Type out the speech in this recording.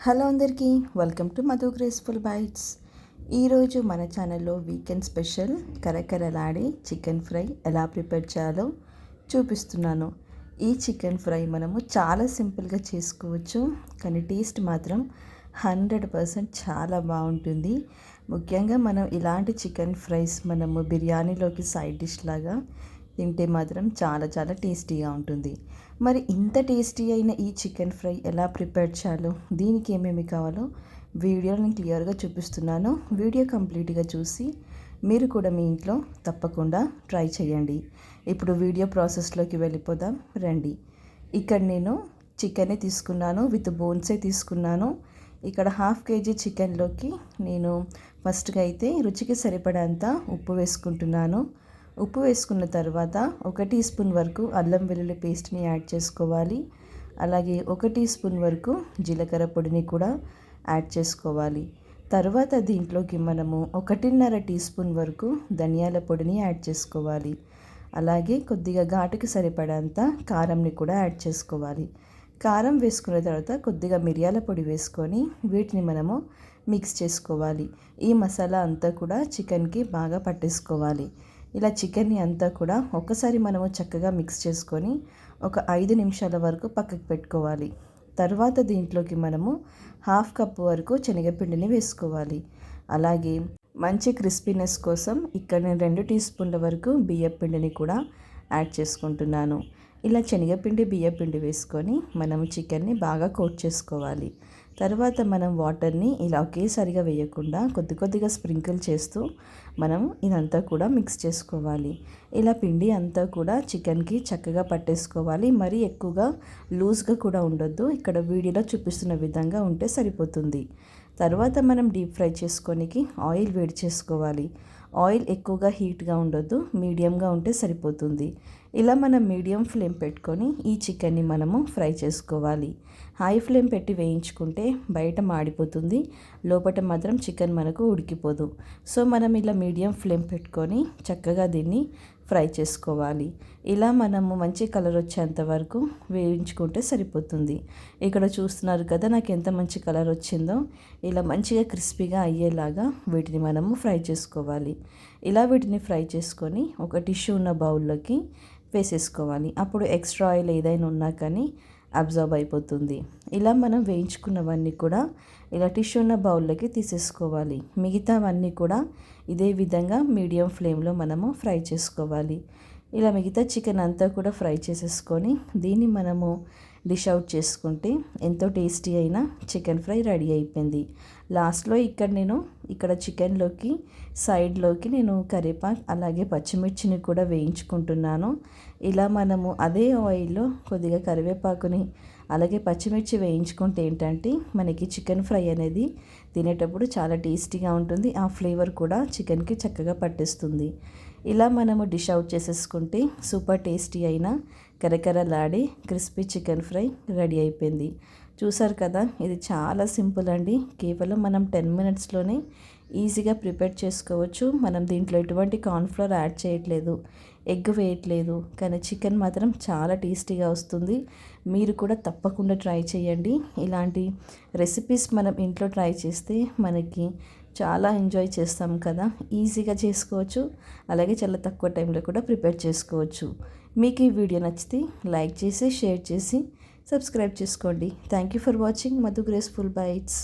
Hello అందరికీ, welcome to Madhu graceful bytes. ఈరోజు మన ఛానల్లో వీకెండ్ స్పెషల్ కరకరలాడే చికెన్ ఫ్రై ఎలా ప్రిపేర్ చేయాలో చూపిస్తున్నాను. ఈ చికెన్ ఫ్రై మనము చాలా సింపుల్గా చేసుకోవచ్చు, కానీ టేస్ట్ మాత్రం 100% చాలా బాగుంటుంది. ముఖ్యంగా మనం ఇలాంటి చికెన్ ఫ్రైస్ మనము బిర్యానీలోకి సైడ్ డిష్ లాగా తింటే మాత్రం చాలా చాలా టేస్టీగా ఉంటుంది. మరి ఇంత టేస్టీ అయిన ఈ చికెన్ ఫ్రై ఎలా ప్రిపేర్ చేయాలో, దీనికి ఏమేమి కావాలో వీడియోలో నేను క్లియర్గా చూపిస్తున్నాను. వీడియో కంప్లీట్గా చూసి మీరు కూడా మీ ఇంట్లో తప్పకుండా ట్రై చేయండి. ఇప్పుడు వీడియో ప్రాసెస్లోకి వెళ్ళిపోదాం రండి. ఇక్కడ నేను చికెనే తీసుకున్నాను, విత్ బోన్సే తీసుకున్నాను. ఇక్కడ 1/2 kg చికెన్లోకి నేను ఫస్ట్గా అయితే రుచికి సరిపడంత ఉప్పు వేసుకుంటున్నాను. ఉప్పు వేసుకున్న తర్వాత 1 టీ స్పూన్ వరకు అల్లం వెల్లుల్లి పేస్ట్ని యాడ్ చేసుకోవాలి. అలాగే 1 టీ స్పూన్ వరకు జీలకర్ర పొడిని కూడా యాడ్ చేసుకోవాలి. తర్వాత దీంట్లోకి మనము 1.5 టీ స్పూన్ వరకు ధనియాల పొడిని యాడ్ చేసుకోవాలి. అలాగే కొద్దిగా ఘాటుకి సరిపడంత కారంని కూడా యాడ్ చేసుకోవాలి. కారం వేసుకున్న తర్వాత కొద్దిగా మిరియాల పొడి వేసుకొని వీటిని మనము మిక్స్ చేసుకోవాలి. ఈ మసాలా అంతా కూడా చికెన్కి బాగా పట్టేసుకోవాలి. ఇలా చికెన్ని అంతా కూడా ఒక్కసారి మనము చక్కగా మిక్స్ చేసుకొని ఒక 5 నిమిషాల వరకు పక్కకు పెట్టుకోవాలి. తర్వాత దీంట్లోకి మనము 1/2 కప్పు వరకు శనగపిండిని వేసుకోవాలి. అలాగే మంచి క్రిస్పీనెస్ కోసం ఇక్కడ నేను 2 టీ స్పూన్ల వరకు బియ్యపిండిని కూడా యాడ్ చేసుకుంటున్నాను. ఇలా శనగపిండి బియ్యపిండి వేసుకొని మనం చికెన్ని బాగా కోట్ చేసుకోవాలి. తర్వాత మనం వాటర్ని ఇలా ఒకేసారిగా వేయకుండా కొద్ది కొద్దిగా స్ప్రింకిల్ చేస్తూ మనం ఇదంతా కూడా మిక్స్ చేసుకోవాలి. ఇలా పిండి అంతా కూడా చికెన్కి చక్కగా పట్టేసుకోవాలి. మరీ ఎక్కువగా లూజ్గా కూడా ఉండొద్దు. ఇక్కడ వీడియోలో చూపిస్తున్న విధంగా ఉంటే సరిపోతుంది. తర్వాత మనం డీప్ ఫ్రై చేసుకోనికి ఆయిల్ వేడి చేసుకోవాలి. ఆయిల్ ఎక్కువగా హీట్గా ఉండొద్దు, మీడియంగా ఉంటే సరిపోతుంది. ఇలా మనం మీడియం ఫ్లేమ్ పెట్టుకొని ఈ చికెన్ని మనము ఫ్రై చేసుకోవాలి. హై ఫ్లేమ్ పెట్టి వేయించుకుంటే బయట మాడిపోతుంది, లోపల మాత్రం చికెన్ మనకు ఉడికిపోదు. సో మనం ఇలా మీడియం ఫ్లేమ్ పెట్టుకొని చక్కగా దీన్ని ఫ్రై చేసుకోవాలి. ఇలా మనము మంచి కలర్ వచ్చేంత వరకు వేయించుకుంటే సరిపోతుంది. ఇక్కడ చూస్తున్నారు కదా నాకు ఎంత మంచి కలర్ వచ్చిందో. ఇలా మంచిగా క్రిస్పీగా అయ్యేలాగా వీటిని మనము ఫ్రై చేసుకోవాలి. ఇలా వీటిని ఫ్రై చేసుకొని ఒక టిష్యూ ఉన్న బౌల్లోకి వేసేసుకోవాలి. అప్పుడు ఎక్స్ట్రా ఆయిల్ ఏదైనా ఉన్నా కానీ అబ్జర్బ్ అయిపోతుంది. ఇలా మనం వేయించుకున్నవన్నీ కూడా ఇలా టిష్యూ ఉన్న బౌల్లోకి తీసేసుకోవాలి. మిగతావన్నీ కూడా ఇదే విధంగా మీడియం ఫ్లేమ్లో మనము ఫ్రై చేసుకోవాలి. ఇలా మిగతా చికెన్ అంతా కూడా ఫ్రై చేసేసుకొని దీన్ని మనము డిష్ అవుట్ చేసుకుంటే ఎంతో టేస్టీ అయిన చికెన్ ఫ్రై రెడీ అయిపోయింది. లాస్ట్లో ఇక్కడ చికెన్లోకి సైడ్లోకి నేను కరివేపాకు అలాగే పచ్చిమిర్చిని కూడా వేయించుకుంటున్నాను. ఇలా మనము అదే ఆయిల్లో కొద్దిగా కరివేపాకుని అలాగే పచ్చిమిర్చి వేయించుకుంటే ఏంటంటే మనకి చికెన్ ఫ్రై అనేది తినేటప్పుడు చాలా టేస్టీగా ఉంటుంది. ఆ ఫ్లేవర్ కూడా చికెన్కి చక్కగా పట్టేస్తుంది. ఇలా మనము డిష్ అవుట్ చేసేసుకుంటే సూపర్ టేస్టీ అయిన కరకరలాడే క్రిస్పీ చికెన్ ఫ్రై రెడీ అయిపోయింది. చూసారు కదా, ఇది చాలా సింపుల్ అండి. కేవలం మనం 10 మినిట్స్లోనే ఈజీగా ప్రిపేర్ చేసుకోవచ్చు. మనం దీంట్లో ఎటువంటి కార్న్ఫ్లోర్ యాడ్ చేయట్లేదు, ఎగ్ వేయట్లేదు, కానీ చికెన్ మాత్రం చాలా టేస్టీగా వస్తుంది. మీరు కూడా తప్పకుండా ట్రై చేయండి. ఇలాంటి రెసిపీస్ మనం ఇంట్లో ట్రై చేస్తే మనకి చాలా ఎంజాయ్ చేస్తాం కదా. ఈజీగా చేసుకోవచ్చు, అలాగే చాలా తక్కువ టైంలో కూడా ప్రిపేర్ చేసుకోవచ్చు. మీకు ఈ వీడియో నచ్చితే లైక్ చేసి షేర్ చేసి సబ్స్క్రైబ్ చేసుకోండి. Thank you for watching Madhu graceful bytes.